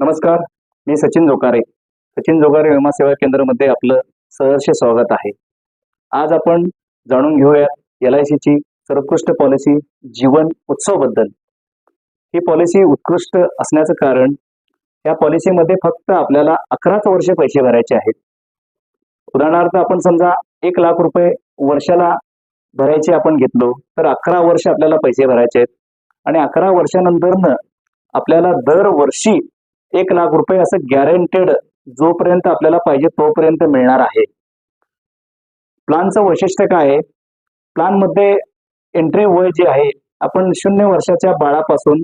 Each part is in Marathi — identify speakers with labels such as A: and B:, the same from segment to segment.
A: नमस्कार, मी सचिन जोकारे. सचिन जोकारे विमा सेवा केंद्रामध्ये आपलं सहर्ष स्वागत आहे. आज आपण जाणून घेऊयात LICची सर्वोत्कृष्ट पॉलिसी जीवन उत्सव बद्दल. ही पॉलिसी उत्कृष्ट असण्याचं कारण या पॉलिसीमध्ये फक्त आपल्याला 11च वर्ष पैसे भरायचे आहेत. उदाहरणार्थ आपण समजा 1 लाख रुपये वर्षाला भरायचे आपण घेतलो तर 11 वर्ष आपल्याला पैसे भरायचे आहेत आणि 11 वर्षानंतरनं आपल्याला दरवर्षी 1 लाख रुपये असं गॅरंटेड जोपर्यंत आपल्याला पाहिजे तोपर्यंत मिळणार आहे. प्लॅनचं वैशिष्ट्य काय आहे? प्लॅनमध्ये एंट्री वय जे आहे आपण 0 वर्षाच्या बाळापासून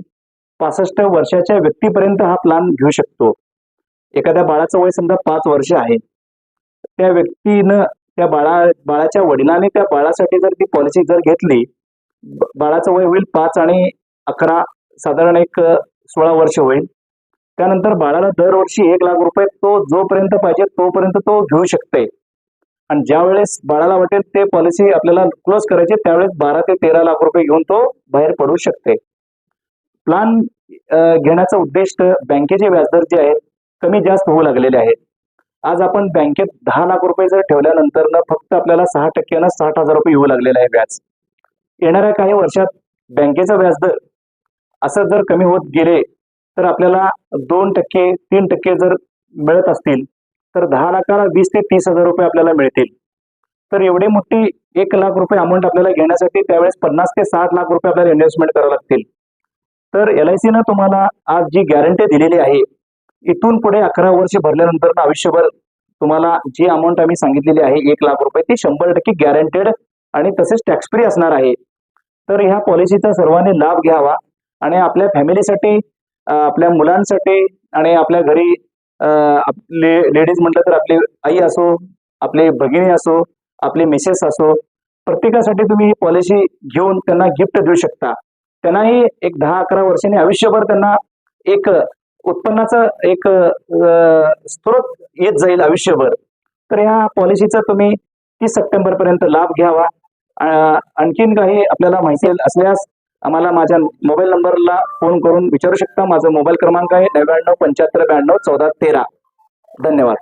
A: 65 वर्षाच्या व्यक्तीपर्यंत हा प्लॅन घेऊ शकतो. एखाद्या बाळाचं वय समजा 5 वर्ष आहे, त्या व्यक्तीनं त्या बाळाच्या वडिलांनी त्या बाळासाठी जर ती पॉलिसी जर घेतली, बाळाचं वय होईल 5 आणि 11 साधारण एक 16 वर्ष होईल. त्यानंतर बाळाला दरवर्षी 1 लाख रुपये तो जोपर्यंत पाहिजे तोपर्यंत तो घेऊ शकते आणि ज्या वेळेस बाळाला वाटेल ते पॉलिसी आपल्याला क्लोज करायची त्यावेळेस 12 ते 13 लाख रुपये घेऊन तो बाहेर पडू शकते. प्लॅन घेण्याचा उद्दिष्ट बँकेचे व्याजदर जे आहेत कमी जास्त होऊ लागलेले आहेत. आज आपण बँकेत 10 लाख रुपये जर ठेवल्यानंतर फक्त आपल्याला 6% 60,000 रुपये येऊ लागलेले आहे व्याज. येणाऱ्या काही वर्षात बँकेचा व्याजदर असं जर कमी होत गेले तर आपल्याला 2% 3% जर मिळत असतील तर 10 लाखाला 20 ते 30,000 रुपये आपल्याला मिळतील. तर एवढी मोठी 1 लाख रुपये अमाऊंट आपल्याला घेण्यासाठी त्यावेळेस 50 ते 60 लाख रुपये आपल्याला इन्व्हेस्टमेंट करावं लागतील. तर LICनं तुम्हाला आज जी गॅरंटी दिलेली आहे, इथून पुढे 11 वर्ष भरल्यानंतर आयुष्यभर तुम्हाला जी अमाऊंट आम्ही सांगितलेली आहे 1 लाख रुपये ती 100% गॅरंटेड आणि तसेच टॅक्स फ्री असणार आहे. तर ह्या पॉलिसीचा सर्वांनी लाभ घ्यावा आणि आपल्या फॅमिलीसाठी, आपल्या मुलांसाठी आणि आपल्या घरी आपले लेडीज म्हटलं तर आपली आई असो, आपली भगिनी असो, आपली मिसेस असो, प्रत्येकासाठी तुम्ही ही पॉलिसी घेऊन त्यांना गिफ्ट देऊ शकता. त्यांनाही एक 10-11 वर्षांनी आयुष्यभर त्यांना एक उत्पन्नाचा एक स्रोत येत जाईल आयुष्यभर. तर ह्या पॉलिसीचा तुम्ही 30 सप्टेंबर पर्यंत लाभ घ्यावा. आणखीन काही आपल्याला माहिती असल्यास आम्हाला माझ्या मोबाईल नंबरला फोन करून विचारू शकता. माझा मोबाईल क्रमांक आहे 99 75 92 14 13. धन्यवाद.